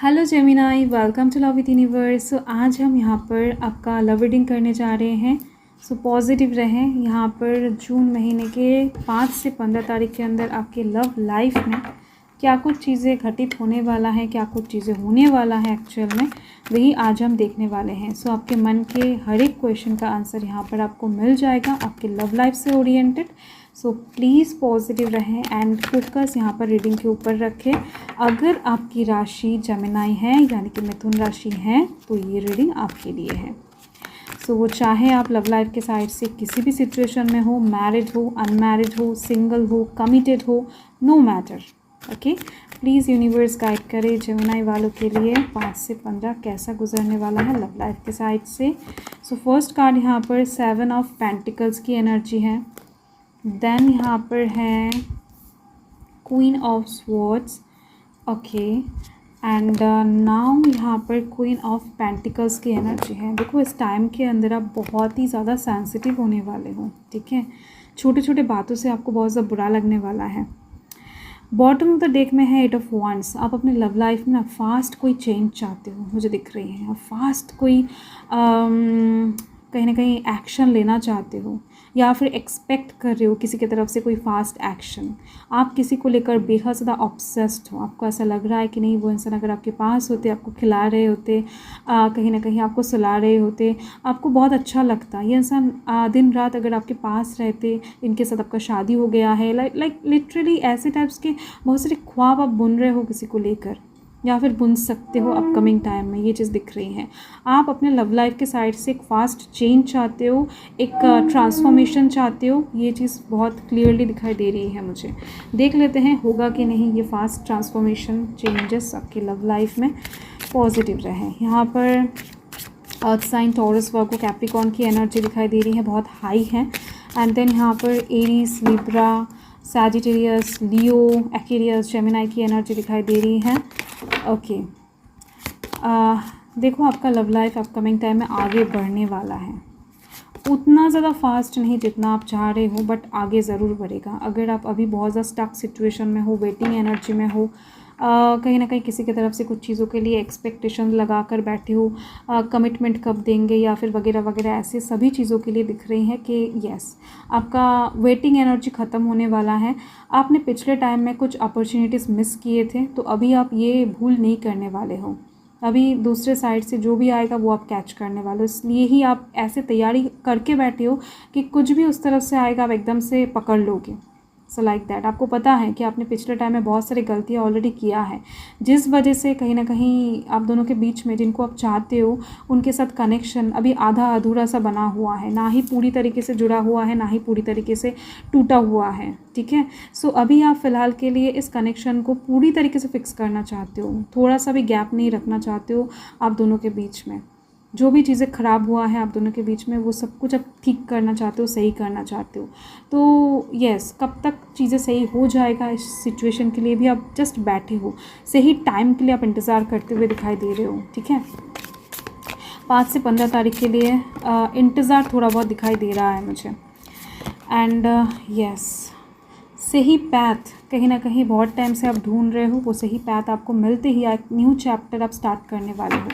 Hello Gemini, welcome to love with universe. So आज हम यहाँ पर आपका लव रीडिंग करने जा रहे हैं। सो पॉजिटिव रहें। यहाँ पर जून महीने के 5 से 15 तारीख के अंदर आपके लव लाइफ में क्या कुछ चीज़ें घटित होने वाला है, क्या कुछ चीज़ें होने वाला है एक्चुअल में, वही आज हम देखने वाले हैं। सो आपके मन के हर एक क्वेश्चन का आंसर यहाँ पर आपको मिल जाएगा आपके लव लाइफ से ओरिएंटेड। सो प्लीज़ पॉजिटिव रहें एंड फोकस यहाँ पर रीडिंग के ऊपर रखें। अगर आपकी राशि जेमिनाई है यानी कि मिथुन राशि है तो ये रीडिंग आपके लिए है। सो वो चाहे आप लव लाइफ के साइड से किसी भी सिचुएशन में हो, मैरिड हो, अनमैरिड हो, सिंगल हो, कमिटेड हो, no matter. Okay, please universe guide करे जेमिनाई वालों के लिए 5 से 15 कैसा गुजरने वाला है लव लाइफ के साइड से। सो फर्स्ट कार्ड यहाँ पर 7 ऑफ पेंटिकल्स की एनर्जी है। देन यहाँ पर है queen of swords. Okay, and now यहाँ पर क्वीन ऑफ पेंटिकल्स की एनर्जी है। देखो, इस टाइम के अंदर आप बहुत ही ज़्यादा सेंसिटिव होने वाले हो, ठीक है। छोटे छोटे बातों से आपको बहुत ज़्यादा बुरा लगने वाला है। बॉटम ऑफ द डेक में है 8 ऑफ वांड्स। आप अपने लव लाइफ में फास्ट कोई चेंज चाहते हो, मुझे दिख रही है। आप फास्ट कोई कहीं ना कहीं एक्शन लेना चाहते हो या फिर एक्सपेक्ट कर रहे हो किसी की तरफ से कोई फास्ट एक्शन। आप किसी को लेकर बेहद ज़्यादा ऑब्सेस्ड हो। आपको ऐसा लग रहा है कि नहीं, वो इंसान अगर आपके पास होते, आपको खिला रहे होते, कहीं ना कहीं आपको सुला रहे होते, आपको बहुत अच्छा लगता। ये इंसान दिन रात अगर आपके पास रहते, इनके साथ आपका शादी हो गया है, लाइक लिटरली ऐसे टाइप्स के बहुत सारे ख्वाब आप बुन रहे हो किसी को लेकर या फिर बुन सकते हो अपकमिंग टाइम में। ये चीज़ दिख रही है। आप अपने लव लाइफ के साइड से एक फास्ट चेंज चाहते हो, एक ट्रांसफॉर्मेशन चाहते हो। ये चीज़ बहुत क्लियरली दिखाई दे रही है मुझे। देख लेते हैं होगा कि नहीं ये फास्ट ट्रांसफॉर्मेशन चेंजेस आपके लव लाइफ में। पॉजिटिव रहें। यहाँ पर अर्थ साइन, टॉरस, वर्गो, कैप्रिकॉर्न की एनर्जी दिखाई दे रही है, बहुत हाई है। एंड देन यहाँ पर एरीज, लिब्रा, सैजिटेरियस, लियो, एक्वेरियस, जेमिनाई की एनर्जी दिखाई दे रही है। ओके, देखो आपका लव लाइफ अपकमिंग टाइम में आगे बढ़ने वाला है। उतना ज़्यादा फास्ट नहीं जितना आप चाह रहे हो, बट आगे ज़रूर बढ़ेगा। अगर आप अभी बहुत ज़्यादा स्टक सिचुएशन में हो, वेटिंग एनर्जी में हो, कहीं ना कहीं किसी की तरफ से कुछ चीज़ों के लिए एक्सपेक्टेशन लगा कर बैठे हो, कमिटमेंट कब देंगे या फिर वगैरह वगैरह, ऐसे सभी चीज़ों के लिए दिख रही है कि यस, आपका वेटिंग एनर्जी ख़त्म होने वाला है। आपने पिछले टाइम में कुछ अपॉर्चुनिटीज़ मिस किए थे, तो अभी आप ये भूल नहीं करने वाले हो। अभी दूसरे साइड से जो भी आएगा वो आप कैच करने वाले हो, इसलिए ही आप ऐसे तैयारी करके बैठे हो कि कुछ भी उस तरफ से आएगा आप एकदम से पकड़ लोगे। सो लाइक दैट, आपको पता है कि आपने पिछले टाइम में बहुत सारी गलतियाँ ऑलरेडी किया है, जिस वजह से कहीं ना कहीं आप दोनों के बीच में जिनको आप चाहते हो उनके साथ कनेक्शन अभी आधा अधूरा सा बना हुआ है, ना ही पूरी तरीके से जुड़ा हुआ है, ना ही पूरी तरीके से टूटा हुआ है, ठीक है। सो अभी आप फ़िलहाल के लिए इस कनेक्शन को पूरी तरीके से फिक्स करना चाहते हो, थोड़ा सा भी गैप नहीं रखना चाहते हो आप दोनों के बीच में। जो भी चीज़ें ख़राब हुआ है आप दोनों के बीच में, वो सब कुछ आप ठीक करना चाहते हो, सही करना चाहते हो। तो यस, कब तक चीज़ें सही हो जाएगा इस सिचुएशन के लिए भी आप जस्ट बैठे हो, सही टाइम के लिए आप इंतज़ार करते हुए दिखाई दे रहे हो, ठीक है। 5 से 15 तारीख के लिए इंतज़ार थोड़ा बहुत दिखाई दे रहा है मुझे। एंड यस, सही पैथ कहीं ना कहीं बहुत टाइम से आप ढूंढ रहे हो, वो सही पैथ आपको मिलते ही एक न्यू चैप्टर आप स्टार्ट करने वाले हो।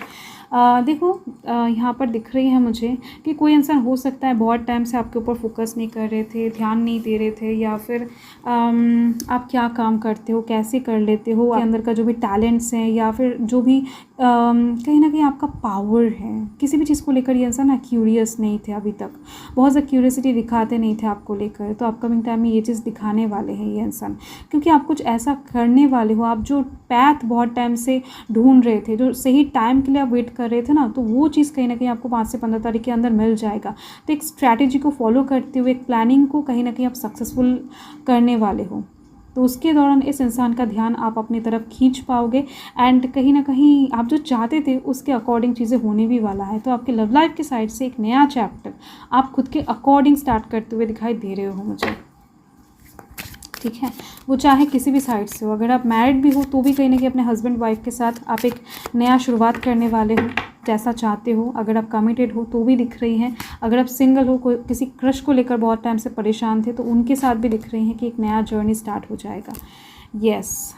देखो, यहाँ पर दिख रही है मुझे कि कोई इंसान हो सकता है बहुत टाइम से आपके ऊपर फोकस नहीं कर रहे थे, ध्यान नहीं दे रहे थे, या फिर आप क्या काम करते हो, कैसे कर लेते हो, आपके अंदर का जो भी टैलेंट्स हैं या फिर जो भी कहीं ना कहीं आपका पावर है, किसी भी चीज़ को लेकर ये इंसान ना क्यूरियस नहीं थे अभी तक, बहुत ज़्यादा क्यूरियसिटी दिखाते नहीं थे आपको लेकर। तो अपकमिंग टाइम में ये चीज़ दिखाने वाले हैं ये इंसान, क्योंकि आप कुछ ऐसा करने वाले हो। आप जो पैथ बहुत टाइम से ढूंढ रहे थे, जो सही टाइम के लिए आप वेट कर रहे थे ना, तो वो चीज़ कहीं ना कहीं आपको 5 से 15 तारीख के अंदर मिल जाएगा। तो एक स्ट्रैटेजी को फॉलो करते हुए, एक प्लानिंग को कहीं ना कहीं आप सक्सेसफुल करने वाले हो। तो उसके दौरान इस इंसान का ध्यान आप अपनी तरफ खींच पाओगे एंड कहीं ना कहीं आप जो चाहते थे उसके अकॉर्डिंग चीज़ें होने भी वाला है। तो आपके लव लाइफ के साइड से एक नया चैप्टर आप खुद के अकॉर्डिंग स्टार्ट करते हुए दिखाई दे रहे हो मुझे, ठीक है। वो चाहे किसी भी साइड से हो, अगर आप मैरिड भी हो तो भी कहीं ना कहीं अपने हस्बैंड वाइफ के साथ आप एक नया शुरुआत करने वाले हो जैसा चाहते हो। अगर आप कमिटेड हो तो भी दिख रही हैं, अगर आप सिंगल हो, कोई किसी क्रश को लेकर बहुत टाइम से परेशान थे तो उनके साथ भी दिख रही हैं कि एक नया जर्नी स्टार्ट हो जाएगा। यस,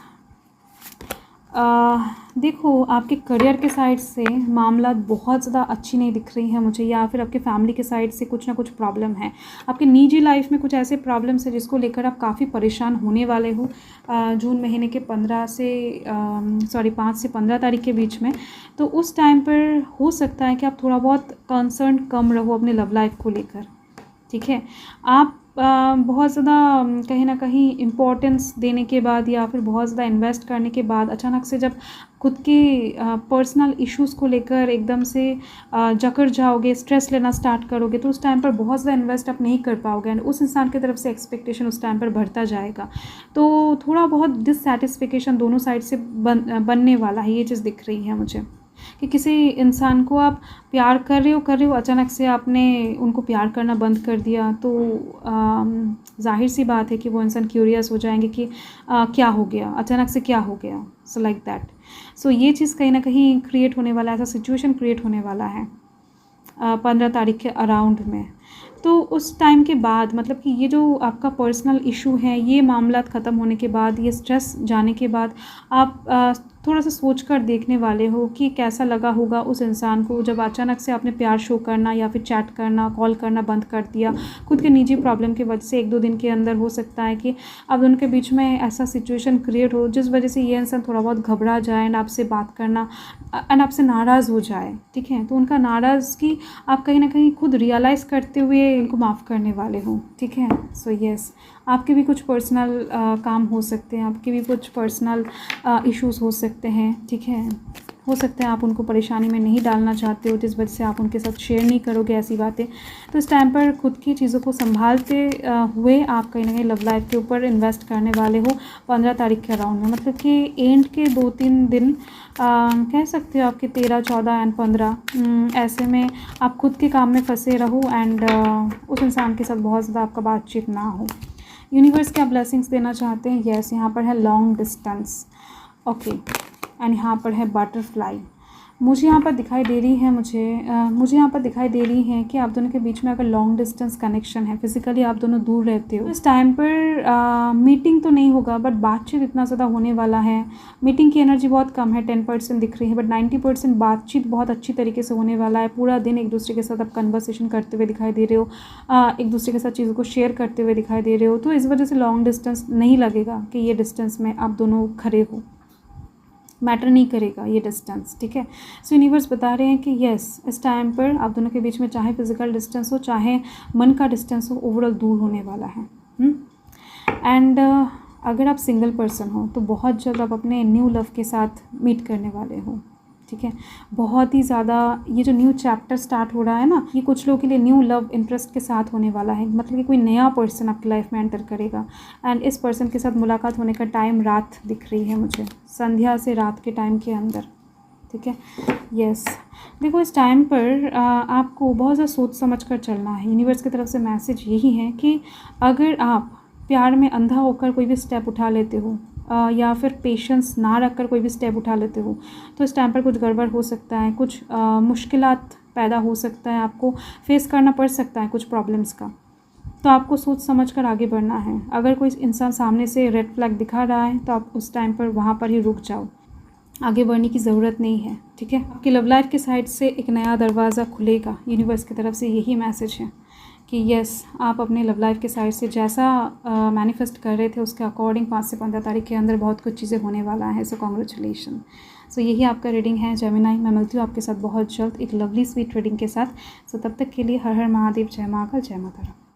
देखो आपके करियर के साइड से मामला बहुत ज़्यादा अच्छी नहीं दिख रही है मुझे, या फिर आपके फैमिली के साइड से कुछ ना कुछ प्रॉब्लम है। आपके निजी लाइफ में कुछ ऐसे प्रॉब्लम्स है जिसको लेकर आप काफ़ी परेशान होने वाले हो जून महीने के 5 से 15 तारीख के बीच में। तो उस टाइम पर हो सकता है कि आप थोड़ा बहुत कंसर्न कम रहो अपने लव लाइफ को लेकर, ठीक है। आप बहुत ज़्यादा कहीं ना कहीं इम्पोर्टेंस देने के बाद या फिर बहुत ज़्यादा इन्वेस्ट करने के बाद अचानक से जब खुद के पर्सनल इश्यूज़ को लेकर एकदम से जकड़ जाओगे, स्ट्रेस लेना स्टार्ट करोगे, तो उस टाइम पर बहुत ज़्यादा इन्वेस्ट आप नहीं कर पाओगे एंड उस इंसान की तरफ से एक्सपेक्टेशन उस टाइम पर बढ़ता जाएगा। तो थोड़ा बहुत डिससैटिस्फिकेशन दोनों साइड से बनने वाला है, ये चीज़ दिख रही है मुझे कि किसी इंसान को आप प्यार कर रहे हो अचानक से आपने उनको प्यार करना बंद कर दिया, तो जाहिर सी बात है कि वो इंसान क्यूरियस हो जाएंगे कि क्या हो गया, अचानक से क्या हो गया, सो लाइक दैट। सो ये चीज़ कहीं ना कहीं क्रिएट होने वाला है, ऐसा सिचुएशन क्रिएट होने वाला है 15 तारीख के अराउंड में। तो उस टाइम के बाद मतलब कि ये जो आपका पर्सनल इशू है, ये मामला ख़त्म होने के बाद, ये स्ट्रेस जाने के बाद आप थोड़ा सा सोच कर देखने वाले हो कि कैसा लगा होगा उस इंसान को जब अचानक से आपने प्यार शो करना या फिर चैट करना, कॉल करना बंद कर दिया खुद के निजी प्रॉब्लम की वजह से। 1-2 दिन के अंदर हो सकता है कि अब उनके बीच में ऐसा सिचुएशन क्रिएट हो जिस वजह से ये इंसान थोड़ा बहुत घबरा जाए एंड आपसे बात करना एंड आपसे नाराज़ हो जाए, ठीक है। तो उनका नाराज़गी आप कहीं ना कहीं खुद रियलाइज़ करते हुए उनको माफ़ करने वाले हो, ठीक है। सो येस, आपके भी कुछ पर्सनल काम हो सकते हैं, आपके भी कुछ पर्सनल इश्यूज़ हो सकते हैं, ठीक है। हो सकता है आप उनको परेशानी में नहीं डालना चाहते हो जिस वजह से आप उनके साथ शेयर नहीं करोगे ऐसी बातें। तो इस टाइम पर खुद की चीज़ों को संभालते हुए आप कहीं ना कहीं लव लाइफ के ऊपर इन्वेस्ट करने वाले हो 15 तारीख के अराउंड में। मतलब कि एंड के 2-3 दिन कह सकते हो आपके 13, 14 एंड 15, ऐसे में आप खुद के काम में फंसे रहो एंड उस इंसान के साथ बहुत ज़्यादा आपका बातचीत ना हो। यूनिवर्स क्या ब्लेसिंग्स देना चाहते हैं? यस, यहाँ पर है लॉन्ग डिस्टेंस, ओके, एंड यहाँ पर है बटरफ्लाई। मुझे यहाँ पर दिखाई दे रही है मुझे यहाँ पर दिखाई दे रही है कि आप दोनों के बीच में अगर लॉन्ग डिस्टेंस कनेक्शन है, फिजिकली आप दोनों दूर रहते हो, तो इस टाइम पर मीटिंग तो नहीं होगा बट बातचीत इतना ज़्यादा होने वाला है। मीटिंग की एनर्जी बहुत कम है, 10% दिख रही है, बट 90% बातचीत बहुत अच्छी तरीके से होने वाला है। पूरा दिन एक दूसरे के साथ आप कन्वर्सेशन करते हुए दिखाई दे रहे हो, एक दूसरे के साथ चीज़ों को शेयर करते हुए दिखाई दे रहे हो। तो इस वजह से लॉन्ग डिस्टेंस नहीं लगेगा कि ये डिस्टेंस में आप दोनों खड़े हो, मैटर नहीं करेगा ये डिस्टेंस, ठीक है। सो यूनिवर्स बता रहे हैं कि यस, इस टाइम पर आप दोनों के बीच में चाहे फिजिकल डिस्टेंस हो चाहे मन का डिस्टेंस हो, ओवरऑल दूर होने वाला है। एंड अगर आप सिंगल पर्सन हो तो बहुत जल्द आप अपने न्यू लव के साथ मीट करने वाले हो, ठीक है। बहुत ही ज़्यादा ये जो न्यू चैप्टर स्टार्ट हो रहा है ना, ये कुछ लोगों के लिए न्यू लव इंटरेस्ट के साथ होने वाला है। मतलब कि कोई नया पर्सन आपकी लाइफ में एंटर करेगा एंड इस पर्सन के साथ मुलाकात होने का टाइम रात दिख रही है मुझे, संध्या से रात के टाइम के अंदर, ठीक है। यस, देखो इस टाइम पर आपको बहुत ज़्यादा सोच समझ कर चलना है। यूनिवर्स की तरफ से मैसेज यही है कि अगर आप प्यार में अंधा होकर कोई भी स्टेप उठा लेते हो या फिर पेशेंस ना रखकर कोई भी स्टेप उठा लेते हो, तो इस टाइम पर कुछ गड़बड़ हो सकता है, कुछ मुश्किलात पैदा हो सकता है, आपको फेस करना पड़ सकता है कुछ प्रॉब्लम्स का। तो आपको सोच समझ कर आगे बढ़ना है। अगर कोई इंसान सामने से रेड फ्लैग दिखा रहा है तो आप उस टाइम पर वहाँ पर ही रुक जाओ, आगे बढ़ने की ज़रूरत नहीं है, ठीक है। आपकी लव लाइफ के साइड से एक नया दरवाज़ा खुलेगा, यूनिवर्स की तरफ से यही मैसेज है कि यस, आप अपने लव लाइफ के साइड से जैसा मैनिफेस्ट कर रहे थे उसके अकॉर्डिंग 5 से 15 तारीख के अंदर बहुत कुछ चीज़ें होने वाला है। So congratulation. सो यही आपका रीडिंग है जेमिनाई। मैं मिलती हूँ आपके साथ बहुत जल्द एक लवली स्वीट रीडिंग के साथ। सो तब तक के लिए हर हर महादेव, जय महाकाल, जय माता रानी।